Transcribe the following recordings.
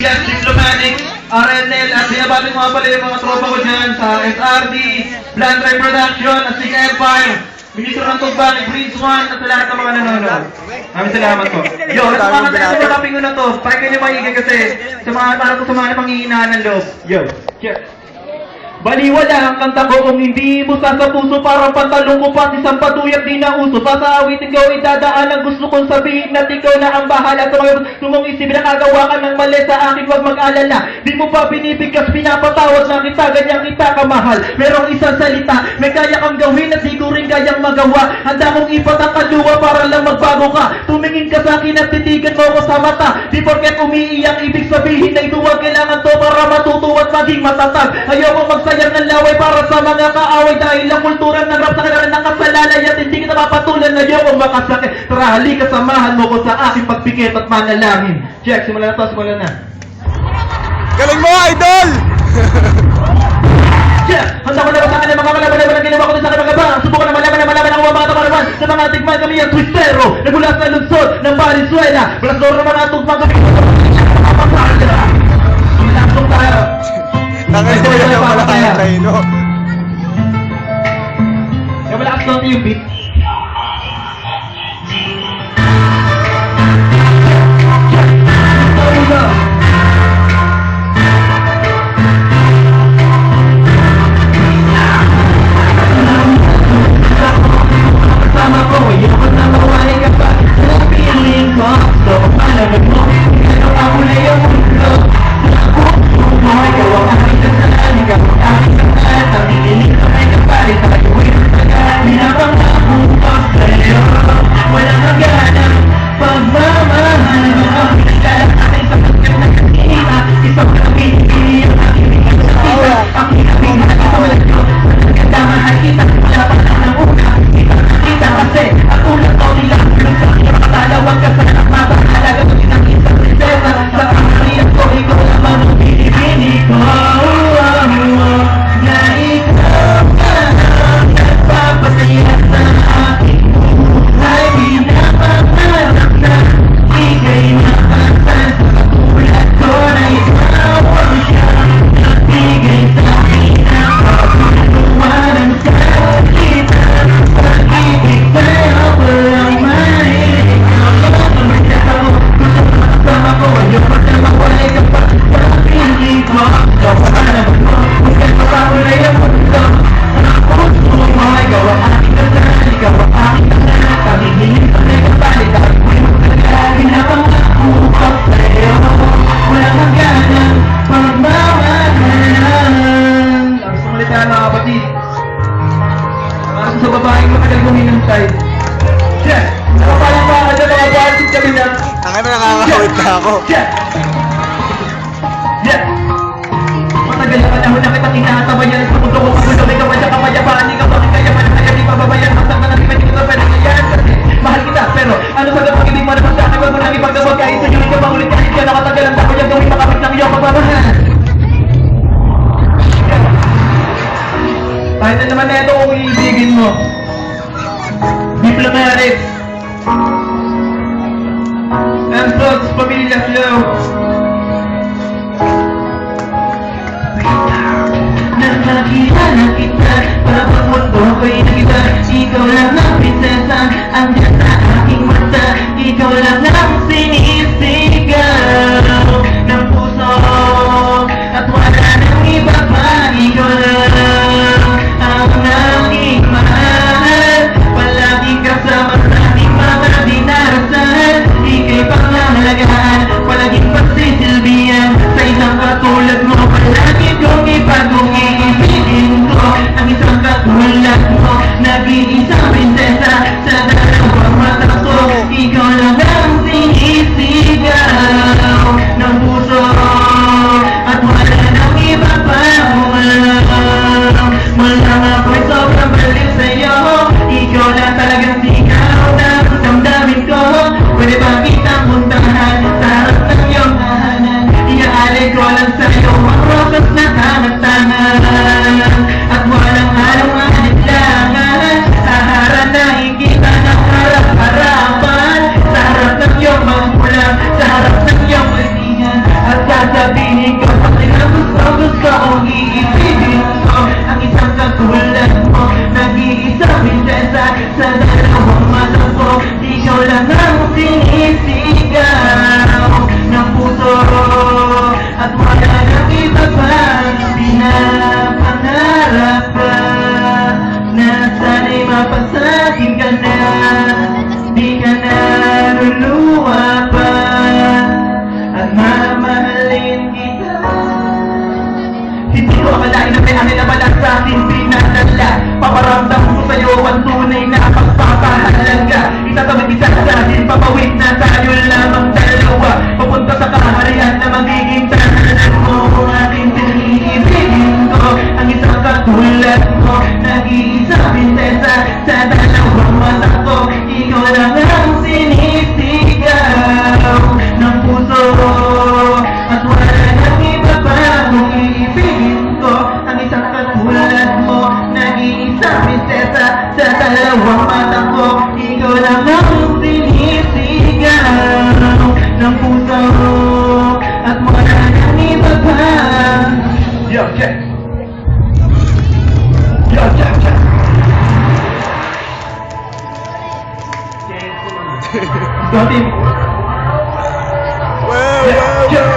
Yes, Diplomatic, RNL, at binabati ko nga pala yung mga tropa ko dyan sa SRD, Bland Drive Production, at Sig Empire, Ministro ng Tugbang, Prince One, at sa lahat ng mga nanonood. Maraming salamat po. Yo, nasumakan tayo sa mga kapingo na to. Pakinggan niyo maigay kasi sa mga para ko sa mga panghihinaan ng loob. Yo, cheers. Baliwala ang kanta ko kung hindi mo sa puso parang pantalong ko pati isang patuyag di na uso. Basta awit ikaw idadaan ang gusto kong sabihin at ikaw na ang bahala sa mga mong isipin na kagawa ka ng mali sa akin wag mag-alala. Di mo pa binibigkas pinapatawad na kita ganyan kita kamahal. Merong isang salita may kaya kang gawin at di ko rin kayang magawa. Handa kong ipatakaluwa para lang magbago ka. Tumingin ka sa akin at titigan mo ko sa mata. Di porket umiiyak ibig sabihin na ito wag kailangan to para matutuwa at maging matatag. Ayoko magsayang ng laway para sa mga kaaway dahil ang kultura ng rap sa kanaran nakasalalay at hindi kita mapatulan na ayoko makasakit. Tara halika samahan mo ko sa aking pagpikit at manalangin. Check, simulan na to, simulan na. Galing mo, idol! Check! Handa ko na ba sa akin ang mga kalaban na ginawa ko sa aking mga bang subukan na malaman ang mga bata karaman sa mga tigman kami ang twistero nagmula sa lungsod ng Valenzuela Blasdor ng mga tugmang kami Langsung tayo. Nakita niya pala kaya tayo, no? Kaya malakas natin yung beat. Kasama ko, ayoko na mawali ka pa sa piling ko. So, malamig mo, pero ako na yung mundo. Ikaw ang aking kasalan, ikaw ang aking kasalan. Ang inilig ko ay kapalit, tayo ay magtagal. Pinapangako ko sa'yo, walang hangganan. Pagmamahal mo ang pinagkalat aking sapagkat na kanina. Isang kapit, hindi ang aking pinagkasakita. Ang pinapinag ko wala ko. Ganda mahal kita, wala pa lang ng una. Kita kasi, ako lang to nilang tulong sa aking matalawag ka sa anak mapahalaga ko isang isang prinsesa. Sa pangkaliyan ko, ikaw naman ang pinipili ko. Na ikaw ka ang nagpapasaya sa aking buhay. Pinapangarap na ika'y makasan sa katulad ko na ikaw ang siyang nagbigay sa akin ang pagtulungan sa kita. Pag-ibig sa'yo walang mahilig. Ako magkakaw, gusto mo makasama ko. Ayoko na mawalay ka pa sa piling ko. Ikaw pa na mo, huwag pa ako na yung mundo. Ang puso mo, ikaw ang aking kasalan. Ikaw ang aking kasalan. Kamingin sa may kapalit, dahil mo'y magtagal. Pinapangako ko sa'yo, walang hangganan. Pagmamahalan. Gusto mo ulit tayo mga kapatid. Para sa babaeng matagal kong hinantay. Check! Nakapalang pa ka dyan mga basit kami na. Ang ano, nakakawit na ako. Check! Yeah! Matagal na panahon na kitang inahatabayan. Sa mundo ko pagulo, ikaw ay nakapayapaan. Ikaw ang kayaman na kaya di pababayan. Masang na natin pwede kita pwede kayan. Kasi mahal kita, pero ano sa gapag ibig mo naman sa akin? Huwag mo nang ipagdabag kahit sa iyo. Ikaw paulit kahit ka nakatagal ang tako niya gawin makapit ng iyong pagmamahal. Kahit na naman na ito kung iibigin mo. Diplomatic. And Floats, Pamilya Flow. Nakakilala kita, para pag mundo ko'y nakita. Ikaw lang ang prinsesa, andyan sa aking mata. Ikaw lang ang sinisigaw ng puso. At wala nang iba pa, ikaw lang ang naging mahal. Palagi kasama sa ating mga dinarasal. Ika'y pangangalagaan, palaging pagsisilbihan. Sa isang katulad mo, palagi kong ipagong iibigin ko. Ang isang katulad mo, nag-iisang prinsesa. Sa dalawang mata ko, ikaw lang ang sinisip. Mamalain na may angin na balat sa aking pinadala. Paparamdam ko sa'yo ang tunay na pagpapahalaga. Itatawid kita sa atin, papawid na tayo lamang dalawa. Papunta sa kaharian na magiging tahanan mo. Aking piniibigin ko ang isang katulad mo. Nag-iisang prinsesa sa dalawang mata ko. Ikaw lang ang sinisigaw ng puso. At wala nang iba pa kung iibigin ko ang isang katulad mo. Nag-iisang prinsesa sa dalawang mata ko. Ikaw lang ang sinisigaw ng puso. At wala nang iba pa. Yo, check! Yo, check, check! Go team! Wow, wow, Check!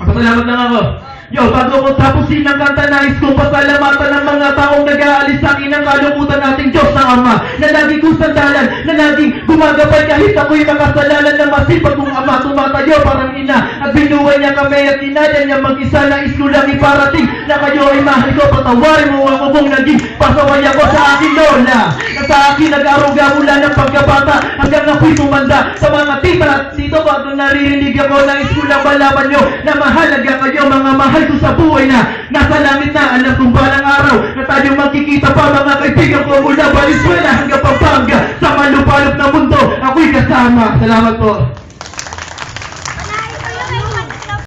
Pasalamat lang ako. Yo, bago ko tapusin ang kanta, nais kong pasalamatan ng mga taong nag-aalis sa akin ng kalungkutan nating Diyos na Ama, na laging kong sandalan, na laging gumagabay kahit ako'y makasalanan na masipag kong ama, tumatayo parang ina, at binuhay niya kami at inaya niya mag-isa, nais ko lang iparating na kayo ay mahal ko, patawarin mo ako kung naging pasaway ako sa akin lola, na sa akin nag-aruga mula ng pagkabata hanggang ako'y tumanda sa mga tita at dito bago naririnig ako, nais ko lang malaman nyo na mahalaga kayo, mga mahal ko sa buhay na nasa langit na, alam kong balang araw na tayo magkikita pa, mga kaibigan ko mula Valenzuela hanggang Pampanga, sa malupalop na mundo ako'y kasama. Salamat po.